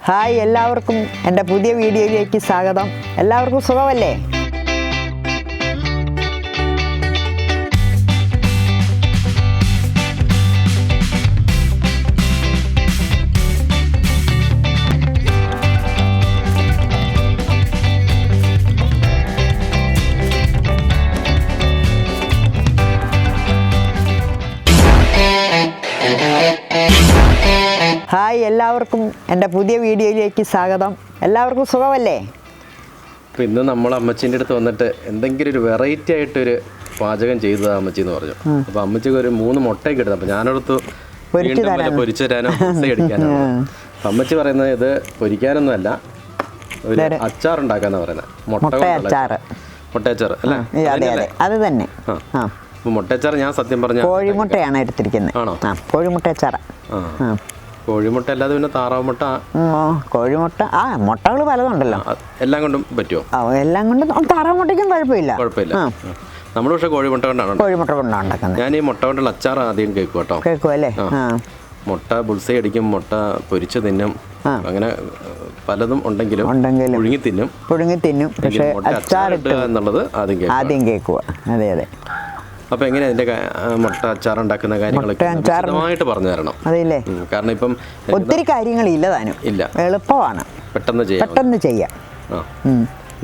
Hi എല്ലാവർക്കും എൻ്റെ പുതിയ വീഡിയോയിലേക്ക് സ്വാഗതം. എല്ലാവർക്കും സുഖമല്ലേ? ഹായ് എല്ലാവർക്കും എൻ്റെ പുതിയ വീഡിയോയിലേക്ക് സ്വാഗതം. എല്ലാവർക്കും സുഖമല്ലേ? അപ്പോൾ ഇന്ന് നമ്മൾ അമ്മച്ചീൻ്റെ അടുത്ത് വന്നിട്ട് എന്തെങ്കിലും ഒരു വെറൈറ്റി ആയിട്ടൊരു പാചകം ചെയ്തതാ അമ്മച്ചി എന്ന് പറഞ്ഞു. അപ്പോൾ അമ്മച്ചിക്ക് ഒരു 3 മുട്ടയൊക്കെ എടുത്തു. അപ്പോൾ ഞാനടുത്ത് പൊരിച്ചു തരാനോ അടിക്കാനോ. അപ്പം അമ്മച്ചി പറയുന്നത് ഇത് പൊരിക്കാനൊന്നുമല്ല, ഒരു അച്ചാർ ഉണ്ടാക്കാന്നാണ് പറയുന്നത്. മുട്ടയച്ചാർ അല്ലേ? അത് തന്നെ. അപ്പോൾ മുട്ടയച്ചാർ ഞാൻ സത്യം പറഞ്ഞ കോഴിമുട്ടയാണ് എടുത്തിരിക്കുന്നത്. ആണോ? കോഴിമുട്ടയച്ചാർ. കോഴിമുട്ട അല്ലാതെ പിന്നെ താറാവ് മുട്ട, കോഴിമുട്ട, മുട്ടകൾ പലതുണ്ടല്ലോ. എല്ലാം കൊണ്ടും പറ്റുമോ? എല്ലാം കൊണ്ടും. താറാവ് മുട്ടയ്ക്കും കുഴപ്പമില്ല. നമ്മൾ പക്ഷേ കോഴിമുട്ട കൊണ്ടാണ് ഉണ്ടാക്കുന്നത്. ഞാൻ ഈ മുട്ട കൊണ്ടുള്ള അച്ചാർ ആദ്യം കേൾക്കും കേട്ടോ. കേൾക്കും അല്ലേ? മുട്ട ബുൾസൈ അടിക്കും, മുട്ട പൊരിച്ച് തിന്നും, അങ്ങനെ പലതും ഉണ്ടെങ്കിലും പുഴുങ്ങി തിന്നും. പക്ഷേ അച്ചാർ എന്നുള്ളത് ആദ്യം കേൾക്കുക. അതെ. അപ്പോൾ എങ്ങനെയാ അതിന്റെ മുട്ട അച്ചാർ ഉണ്ടാക്കുന്ന കാര്യങ്ങളൊക്കെ പറഞ്ഞു തരണം. അതെല്ലേ? കാരണം ഇപ്പം ഒത്തിരി കാര്യങ്ങളില്ല താനും. ഇല്ല, എളുപ്പമാണ്, പെട്ടെന്ന് ചെയ്യാം.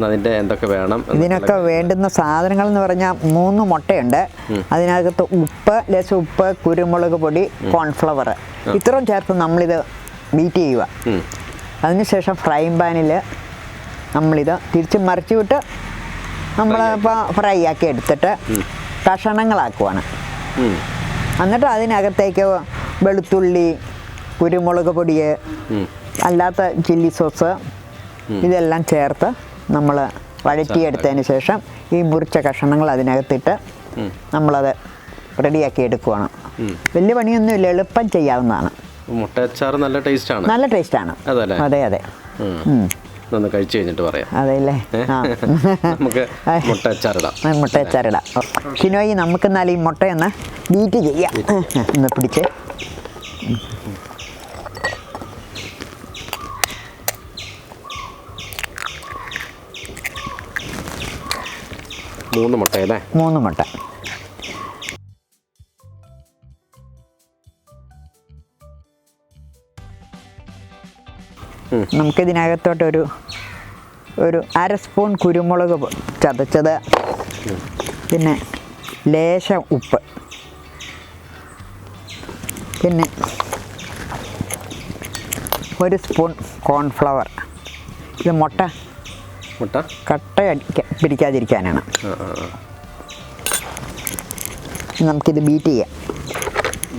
അതിന്റെ എന്തൊക്കെ വേണം? ഇതിനൊക്കെ വേണ്ടുന്ന സാധനങ്ങൾ എന്ന് പറഞ്ഞാൽ 3 മുട്ടയുണ്ട്. അതിനകത്ത് ലേശം ഉപ്പ്, കുരുമുളക് പൊടി, കോൺഫ്ലവർ, ഇത്രയും ചേർത്ത് നമ്മളിത് ബീറ്റ് ചെയ്യുക. അതിനുശേഷം ഫ്രൈ പാനിൽ നമ്മളിത് തിരിച്ച് മറിച്ച് വിട്ട് നമ്മളിപ്പോൾ ഫ്രൈ ആക്കി എടുത്തിട്ട് കഷണങ്ങളാക്കുവാണ്. എന്നിട്ട് അതിനകത്തേക്ക് വെളുത്തുള്ളി, കുരുമുളക് പൊടി, അല്ലാത്ത ചില്ലി സോസ് ഇതെല്ലാം ചേർത്ത് നമ്മൾ വഴറ്റിയെടുത്തതിന് ശേഷം ഈ മുറിച്ച കഷണങ്ങൾ അതിനകത്തിട്ട് നമ്മളത് റെഡിയാക്കി എടുക്കുവാണ്. വലിയ പണിയൊന്നുമില്ല, എളുപ്പം ചെയ്യാവുന്നതാണ്. മുട്ടയച്ചാർ നല്ല ടേസ്റ്റാണ്. അതെ. ഒന്ന് കഴിച്ചു കഴിഞ്ഞിട്ട് പറയാം. അതെല്ലേ? നമുക്ക് മുട്ടയച്ചാറിടാം. ഷിനോയി, നമുക്ക് എന്നാൽ ഈ മുട്ടയൊന്ന് ബീറ്റ് ചെയ്യാം. ഒന്ന് പിടിച്ച് മൂന്ന് മുട്ടയല്ലേ? 3 മുട്ട. നമുക്കിതിനകത്തോട്ടൊരു 1/2 സ്പൂൺ കുരുമുളക് ചതച്ചത്, പിന്നെ ലേശം ഉപ്പ്, പിന്നെ 1 സ്പൂൺ കോൺഫ്ലവർ. ഇത് മുട്ട കട്ട പിടിക്കാതിരിക്കാനാണ്. നമുക്കിത് ബീറ്റ് ചെയ്യാം.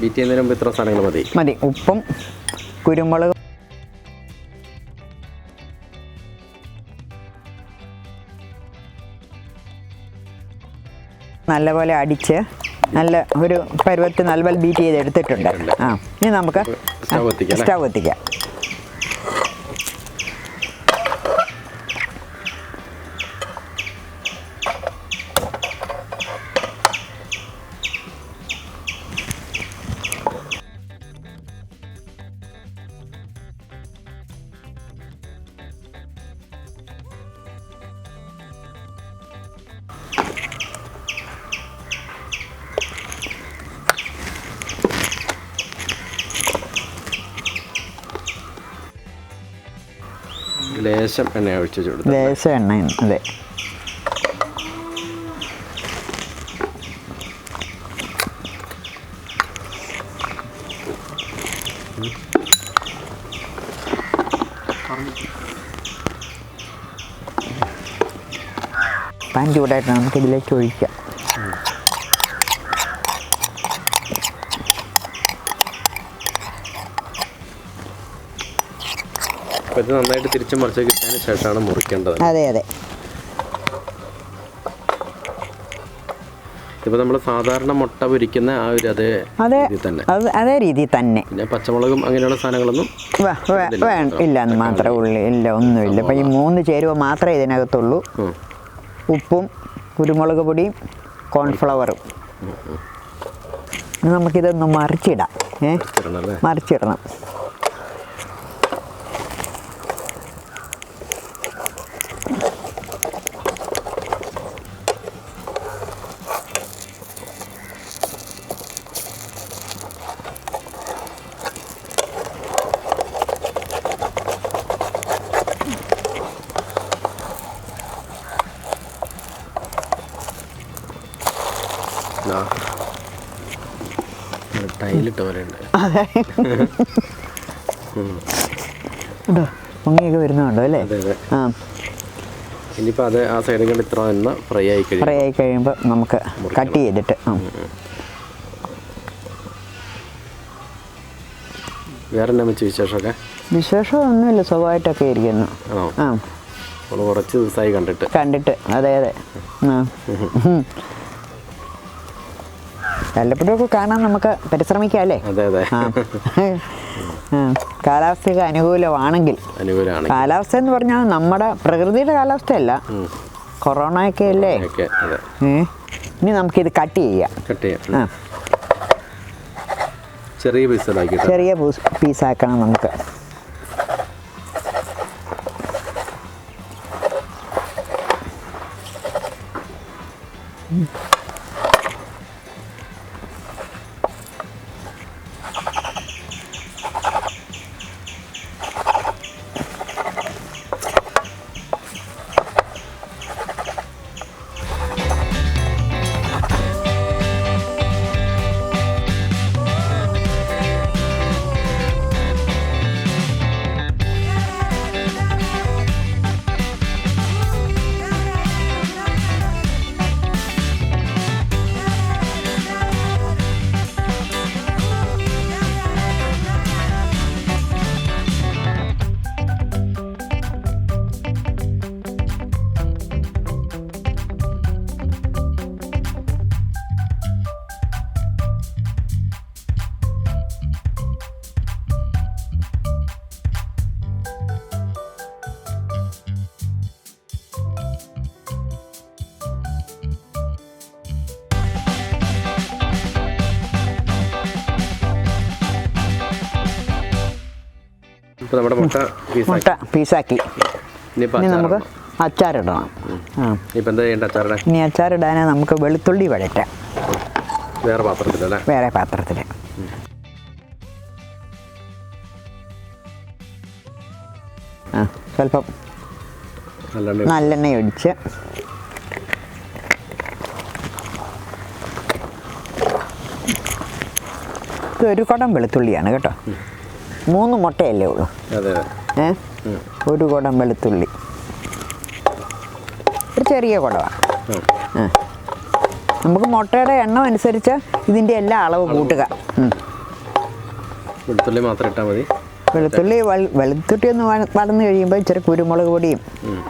ബീറ്റ് ചെയ്യുന്നതിന് മുമ്പ് ഇത്ര സാധനങ്ങൾ മതി. ഉപ്പും കുരുമുളകും നല്ലപോലെ അടിച്ച് നല്ല ഒരു പരുവത്ത് നല്ലപോലെ ബീറ്റ് ചെയ്ത് എടുത്തിട്ടുണ്ട്. ഇനി നമുക്ക് സ്റ്റൗ കത്തിക്കാം. ലേശം എണ്ണ ഒഴിച്ച് കൊടുത്തു. ലേശം എണ്ണ. അതെ. പാൻ ചൂടായിട്ട് നമുക്കിതിലേക്ക് ഒഴിക്കാം. ഇത് നന്നായിട്ട് തിരിച്ചു മറിച്ച് കിട്ടാൻ ശേഷമാണ് മുറിക്കേണ്ടത്. അതെ. ഇപ്പോൾ നമ്മൾ സാധാരണ മുട്ട പൊരിക്കുന്ന ആ ഒരു അതേ രീതി തന്നെ. പിന്നെ പച്ചമുളകും അങ്ങനെയുള്ള സാധനങ്ങളൊന്നും ഇല്ല എന്ന് മാത്രമേ ഉള്ളൂ. ഇല്ല, ഒന്നുമില്ല. ഇപ്പം ഈ 3 ചേരുവ മാത്രമേ ഇതിനകത്തുള്ളൂ. ഉപ്പും കുരുമുളക് പൊടിയും കോൺഫ്ലവറും. നമുക്കിതൊന്ന് മറിച്ചിടാം. മറിച്ചിടണം. ടൈലിട്ട പോലെ ഉണ്ട്. അതെ, പൊങ്ങിയൊക്കെ വരുന്നുണ്ടോ അല്ലേ? അതെ അതെ. ആ, ഇനിയിപ്പോൾ അത് ആ സൈഡിൽ കൊണ്ട് ഇത്ര നിന്ന് ഫ്രൈ ആയി കഴിയുമ്പോൾ നമുക്ക് കട്ട് ചെയ്തിട്ട് വേറെ എന്നാ വെച്ച് വിശേഷമൊക്കെ? വിശേഷമൊന്നുമില്ല, സുഖമായിട്ടൊക്കെ ഇരിക്കുന്നു. ആണോ? ആ, നമ്മൾ കുറച്ച് ദിവസമായി കണ്ടിട്ട്. അതെ അതെ. ആ, വല്ലപ്പോഴൊക്കെ കാണാൻ നമുക്ക് പരിശ്രമിക്കാം അല്ലേ? അതെ അതെ. കാലാവസ്ഥയൊക്കെ അനുകൂലമാണെങ്കിൽ. കാലാവസ്ഥ എന്ന് പറഞ്ഞാൽ നമ്മുടെ പ്രകൃതിയുടെ കാലാവസ്ഥയല്ല, കൊറോണയൊക്കെ അല്ലേ. ഇനി നമുക്കിത് കട്ട് ചെയ്യാം. ആ, ചെറിയ പീസാക്കണം നമുക്ക്. മുട്ട പീസാക്കി ഇനി നമുക്ക് അച്ചാറിടണം. ഇനി അച്ചാറിടാൻ നമുക്ക് വെളുത്തുള്ളി വഴറ്റാം വേറെ പാത്രത്തിൽ. സ്വല്പം നല്ലെണ്ണ ഒഴിച്ച് ഇതൊരു കുടം വെളുത്തുള്ളിയാണ് കേട്ടോ. 3 മുട്ടയല്ലേ ഉള്ളൂ. ഒരു കുടം വെളുത്തുള്ളി, ഒരു ചെറിയ കുടമാണ്. നമുക്ക് മുട്ടയുടെ എണ്ണം അനുസരിച്ച് ഇതിൻ്റെ എല്ലാ അളവ് കൂട്ടുക. വെളുത്തുള്ളി മാത്രം ഇട്ടാൽ മതി. വെളുത്തുള്ളി ഒന്ന് വളർന്നു കഴിയുമ്പോൾ ഇച്ചിരി കുരുമുളക് പൊടിയും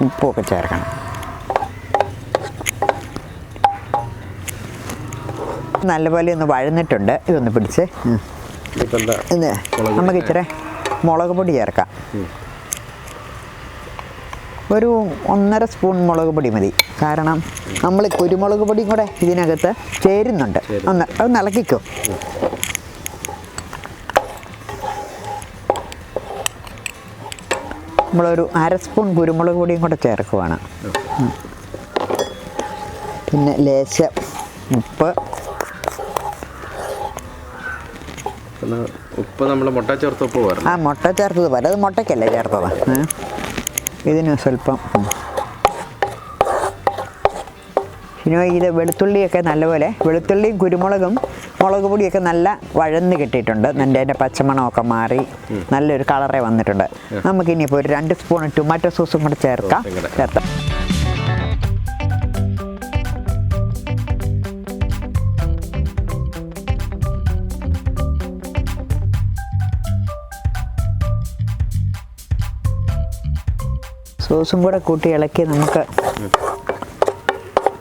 ഉപ്പും ഒക്കെ ചേർക്കണം. നല്ലപോലെ ഒന്ന് വഴന്നിട്ടുണ്ട്. ഇതൊന്ന് പിടിച്ച് നമുക്ക് ഇച്ചിരി മുളക് പൊടി ചേർക്കാം. ഒരു 1.5 സ്പൂൺ മുളക് പൊടി മതി. കാരണം നമ്മൾ കുരുമുളക് പൊടിയും കൂടെ ഇതിനകത്ത് ചേരുന്നുണ്ട്. അത് ഇളക്കിക്കോ. നമ്മളൊരു 1/2 സ്പൂൺ കുരുമുളക് പൊടിയും കൂടെ ചേർക്കുവാണ്. പിന്നെ ലേശം ഉപ്പ്. നമ്മൾ മുട്ട ചേർത്ത് ഉപ്പ് പോരാ. മുട്ട ചേർത്തത് പോരാ, അത് മുട്ടയ്ക്കല്ലേ ചേർത്തത്. ഇതിന് സ്വല്പം പിന്നെ ഇത് വെളുത്തുള്ളിയൊക്കെ നല്ലപോലെ, വെളുത്തുള്ളിയും കുരുമുളകും മുളക് പൊടിയൊക്കെ നല്ല വഴന്ന് കിട്ടിയിട്ടുണ്ട്. അതിൻ്റെ പച്ചമണമൊക്കെ മാറി നല്ലൊരു കളറേ വന്നിട്ടുണ്ട്. നമുക്കിനിയിപ്പോൾ ഒരു 2 സ്പൂൺ ടൊമാറ്റോ സോസും കൂടെ ചേർക്കാം. സോസും കൂടെ കൂട്ടി ഇളക്കി നമുക്ക്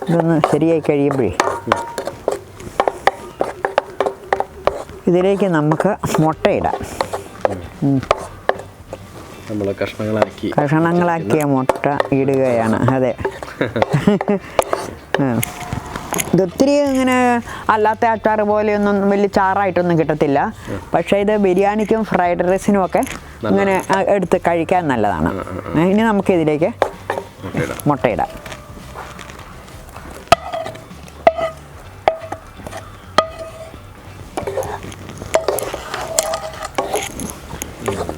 ഇതൊന്ന് ശരിയായി കഴിയുമ്പോഴേ ഇതിലേക്ക് നമുക്ക് മുട്ടയിടാം. കഷ്ണങ്ങളാക്കിയ മുട്ട ഇടുകയാണ്. അതെ, ഇതൊത്തിരി ഇങ്ങനെ അല്ലാത്ത അച്ചാർ പോലെയൊന്നും വലിയ ചാറായിട്ടൊന്നും കിട്ടത്തില്ല. പക്ഷേ ഇത് ബിരിയാണിക്കും ഫ്രൈഡ് റൈസിനും ഒക്കെ ഇങ്ങനെ എടുത്ത് കഴിക്കാൻ നല്ലതാണ്. ഇനി നമുക്കിതിലേക്ക് മുട്ടയിടാം.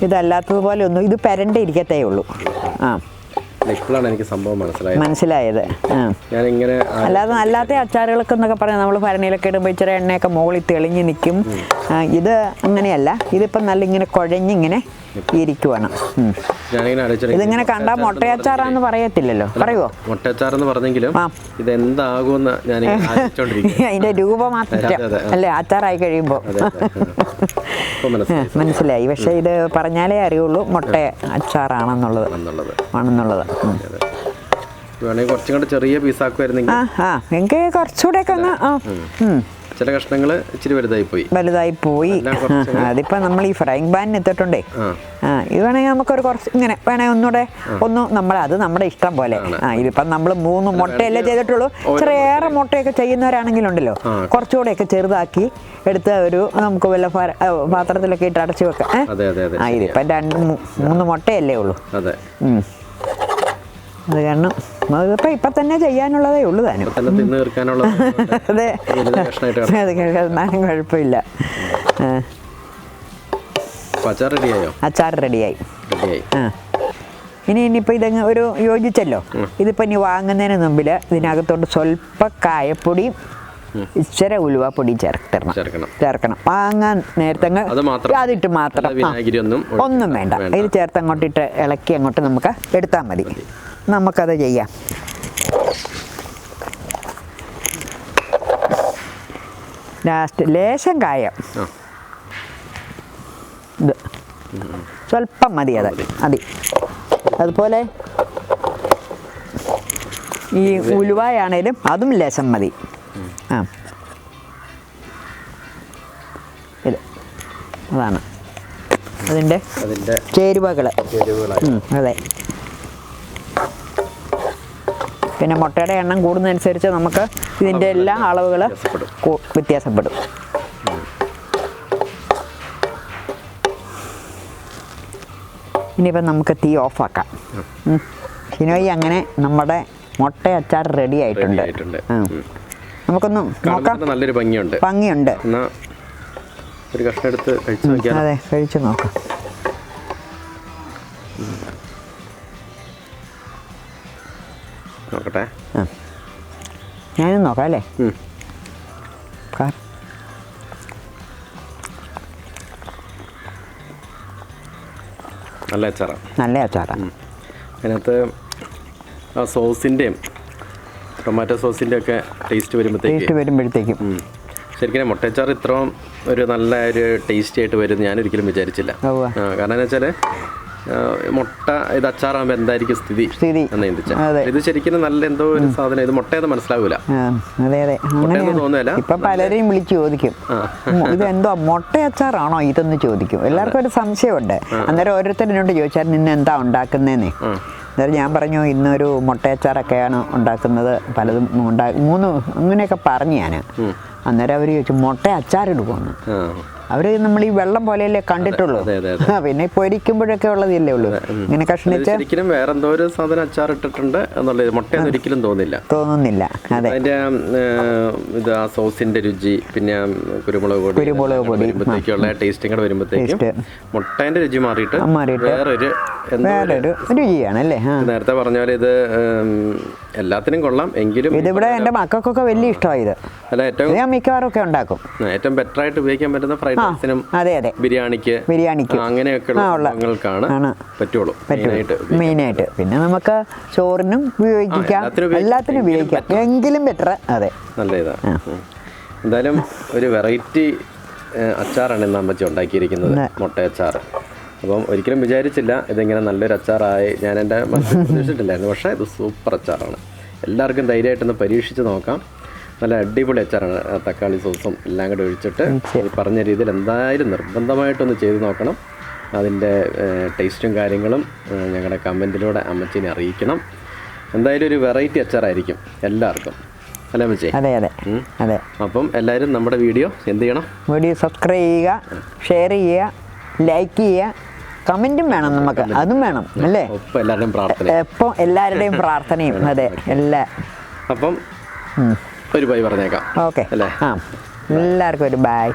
ഇതല്ലാത്തതുപോലെ ഒന്നും ഇത് പെരണ്ട ഇരിക്കത്തേ ഉള്ളൂ. ഇപ്പോഴാണ് എനിക്ക് സംഭവം മനസ്സിലായത്. ഞാനിങ്ങനെ അല്ലാത്ത അച്ചാറുകളൊക്കെ എന്നൊക്കെ പറഞ്ഞാൽ നമ്മൾ ഭരണിയിലൊക്കെ ഇടുമ്പോൾ ഇച്ചിരി എണ്ണയൊക്കെ മുകളിൽ തെളിഞ്ഞ് നിൽക്കും. ഇത് അങ്ങനെയല്ല, ഇതിപ്പം നല്ല ഇങ്ങനെ കുഴഞ്ഞിങ്ങനെ ഇരിക്കുവാണ്. ഇതിങ്ങനെ കണ്ടാൽ മുട്ടയച്ചാറാന്ന് പറയത്തില്ലല്ലോ, പറയുവോ? മുട്ടയച്ചാറെന്ന് പറഞ്ഞെങ്കിലും ഇതെന്താകുമെന്ന് ഞാൻ അതിന്റെ രൂപം മാത്രം അല്ലേ അച്ചാറായി കഴിയുമ്പോൾ മനസ്സിലായി. പക്ഷെ ഇത് പറഞ്ഞാലേ അറിയുള്ളൂ മുട്ട അച്ചാറാണെന്നുള്ളത്. വേണമെങ്കിൽ കുറച്ചും കൂടെ ചെറിയ പീസാക്കുമായിരുന്നെങ്കിൽ എനിക്ക് കുറച്ചുകൂടെ ഒക്കെ ഒന്ന് ചില കഷ്ണങ്ങൾ ഇച്ചിരി വലുതായി പോയി. അതിപ്പോ നമ്മൾ ഈ ഫ്രൈങ് പാനിന് എത്തിട്ടുണ്ടേ. ഇത് വേണമെങ്കിൽ നമുക്കൊരു കുറച്ച് ഇങ്ങനെ വേണമെങ്കിൽ ഒന്നുകൂടെ അത് നമ്മുടെ ഇഷ്ടം പോലെ. ഇതിപ്പം നമ്മൾ 3 മുട്ടയല്ലേ ചെയ്തിട്ടുള്ളൂ. ഇത്രയേറെ മുട്ടയൊക്കെ ചെയ്യുന്നവരാണെങ്കിലുണ്ടല്ലോ കുറച്ചുകൂടെയൊക്കെ ചെറുതാക്കി എടുത്ത് നമുക്ക് വല്ല പാത്രത്തിലൊക്കെ ഇട്ട് അടച്ചു വെക്കാം. ഇതിപ്പം 2-3 മുട്ടയല്ലേ ഉള്ളൂ. അത് കാരണം അതിപ്പോ ഇപ്പൊ തന്നെ ചെയ്യാനുള്ളതേ ഉള്ളൂ താനും. അതെ, കുഴപ്പമില്ല. അച്ചാർ റെഡിയായി. ഇനിയിപ്പോ ഇതങ്ങ് ഒരു യോജിച്ചല്ലോ. ഇതിപ്പോ ഇനി വാങ്ങുന്നതിന് മുമ്പിൽ ഇതിനകത്തോട്ട് സ്വല്പ കായപ്പൊടിയും ഇച്ചിരി ഉലുവാപ്പൊടിയും ചേർക്കണം. വാങ്ങാൻ നേരത്തെ അതിട്ട് മാത്രം ഒന്നും വേണ്ട. ഇത് ചേർത്ത് അങ്ങോട്ടിട്ട് ഇളക്കി അങ്ങോട്ട് നമുക്ക് എടുത്താൽ മതി. നമുക്കത് ചെയ്യാം. ലാസ്റ്റ് ലേശം കായം, ഇത് സ്വല്പം മതി. അതുപോലെ ഈ ഉലുവായാണേലും അതും ലേശം മതി. അതാണ് അതിൻ്റെ ചേരുവകൾ. അതെ. പിന്നെ മുട്ടയുടെ എണ്ണം കൂടുന്നതനുസരിച്ച് നമുക്ക് ഇതിൻ്റെ എല്ലാ അളവുകൾ വ്യത്യാസപ്പെടും. ഇനിയിപ്പം നമുക്ക് തീ ഓഫാക്കാം. ഷിനോയി, അങ്ങനെ നമ്മുടെ മുട്ട അച്ചാർ റെഡി ആയിട്ടുണ്ട്. നമുക്കൊന്ന് നോക്കാം. നല്ലൊരു ഭംഗിയുണ്ട്. ഒരു കഷ്ണം എടുത്ത് അതെ, കഴിച്ചു നോക്കാം. നോക്കട്ടെ, ഞാനും നോക്കാം അല്ലേ. നല്ല അച്ചാറാണ്. അതിനകത്ത് ആ സോസിൻ്റെയും ടൊമാറ്റോ സോസിൻ്റെ ഒക്കെ ടേസ്റ്റ് വരുമ്പോഴത്തേക്കും ശരിക്കും മുട്ടയച്ചാർ ഇത്രയും ഒരു നല്ല ഒരു ടേസ്റ്റി ആയിട്ട് വരും ഞാൻ ഒരിക്കലും വിചാരിച്ചില്ല. കാരണം എന്ന് വെച്ചാൽ മുട്ട ഇത് അച്ചാറാകുമ്പോൾ എന്തായിരിക്കും സ്ഥിതി എന്ന് ചിന്തിച്ചാൽ ഇത് ശരിക്കും നല്ല എന്തോ ഒരു സാധനം. ഇത് മുട്ടയെന്ന് മനസ്സിലാവൂല. തോന്നുന്നില്ല. ഇപ്പൊ പലരെയും വിളിച്ച് ചോദിക്കും ഇതെന്തോ മുട്ട അച്ചാറാണോ ഇതെന്ന് ചോദിക്കും. എല്ലാവർക്കും ഒരു സംശയമുണ്ട്. അന്നേരം ഓരോരുത്തരോട് ചോദിച്ചാൽ നിന്നെ എന്താ ഉണ്ടാക്കുന്നതെന്നേ. അന്നേരം ഞാൻ പറഞ്ഞു ഇന്നൊരു മുട്ടയച്ചാറൊക്കെയാണ് ഉണ്ടാക്കുന്നത്, പലതും 3 അങ്ങനെയൊക്കെ പറഞ്ഞു ഞാൻ. അന്നേരം അവർ ചോദിച്ചു മുട്ട അച്ചാറിടുമെന്ന്. അവർ നമ്മൾ ഈ വെള്ളം പോലെയല്ലേ കണ്ടിട്ടുള്ളൂ. പിന്നെ പൊരിക്കുമ്പോഴൊക്കെ ഉള്ളതല്ലേ ഉള്ളൂ. ഇങ്ങനെ കഷ്ണിച്ച് വേറെ എന്തോ ഒരു സാധനം അച്ചാർ ഇട്ടിട്ടുണ്ട് എന്നുള്ളത് മുട്ടയെന്ന് ഒരിക്കലും തോന്നുന്നില്ല. അതെ, അതിന്റെ ഇത് ആ സോസിന്റെ രുചി, പിന്നെ കുരുമുളക് പൊടി വരുമ്പോഴത്തേക്കുള്ള ടേസ്റ്റും കൂടെ വരുമ്പോഴത്തേക്കും മുട്ടേന്റെ രുചി മാറിയിട്ട് വേറൊരു രുചിയാണ് അല്ലേ. നേരത്തെ പറഞ്ഞ പോലെ ഇത് എല്ലാത്തിനും കൊള്ളാം. എങ്കിലും ഇതിവിടെ എന്റെ മക്കൾക്കൊക്കെ വലിയ ഇഷ്ടമായത്. അല്ല, ഞാൻ മിക്കവാറും ഒക്കെ ഉണ്ടാക്കും. ഏറ്റവും ബെറ്റർ ആയിട്ട് ഉപയോഗിക്കാൻ പറ്റുന്ന ഫ്രൈഡ് റൈസിനും ബിരിയാണിക്ക് അങ്ങനെയൊക്കെയാണ് പറ്റുള്ളൂ മെയിനായിട്ട്. പിന്നെ നമുക്ക് ചോറിനും ഉപയോഗിക്കാം, എല്ലാത്തിനും ഉപയോഗിക്കാം. എങ്കിലും ബെറ്റർ. അതെ, നല്ല ഇതാണ്. എന്തായാലും ഒരു വെറൈറ്റി അച്ചാറാണ് ഇന്ന് അമ്മച്ചി ഉണ്ടാക്കിയിരിക്കുന്നത്, മുട്ടയച്ചാർ. അപ്പം ഒരിക്കലും വിചാരിച്ചില്ല ഇതിങ്ങനെ നല്ലൊരു അച്ചാറായി. ഞാൻ എൻ്റെ മനസ്സിൽ പ്രതീക്ഷിച്ചിട്ടില്ലായിരുന്നു. പക്ഷേ ഇത് സൂപ്പർ അച്ചാറാണ്. എല്ലാവർക്കും ധൈര്യമായിട്ടൊന്ന് പരീക്ഷിച്ച് നോക്കാം. നല്ല അടിപൊളി അച്ചാറാണ്. തക്കാളി സോസും എല്ലാം കൂടെ ഒഴിച്ചിട്ട് ഈ പറഞ്ഞ രീതിയിൽ എന്തായാലും നിർബന്ധമായിട്ടൊന്ന് ചെയ്ത് നോക്കണം. അതിൻ്റെ ടേസ്റ്റും കാര്യങ്ങളും ഞങ്ങളുടെ കമൻറ്റിലൂടെ അമ്മച്ചീനെ അറിയിക്കണം. എന്തായാലും ഒരു വെറൈറ്റി അച്ചാറായിരിക്കും എല്ലാവർക്കും, അല്ലേ അമ്മച്ചി? അതെ. അപ്പം എല്ലാവരും നമ്മുടെ വീഡിയോ എന്ത് ചെയ്യണം? വീഡിയോ സബ്സ്ക്രൈബ് ചെയ്യുക, ഷെയർ ചെയ്യുക, ലൈക്ക് ചെയ്യുക, കമൻറ്റും വേണം നമുക്ക്. അതും വേണം അല്ലേ. ഒപ്പം എല്ലാവരുടെയും പ്രാർത്ഥന, എപ്പം എല്ലാവരുടെയും പ്രാർത്ഥനയും. അതെ, അപ്പം ഒരു ബൈ പറഞ്ഞേക്കാം. ഓക്കെ അല്ലേ. എല്ലാവർക്കും ഒരു ബൈ.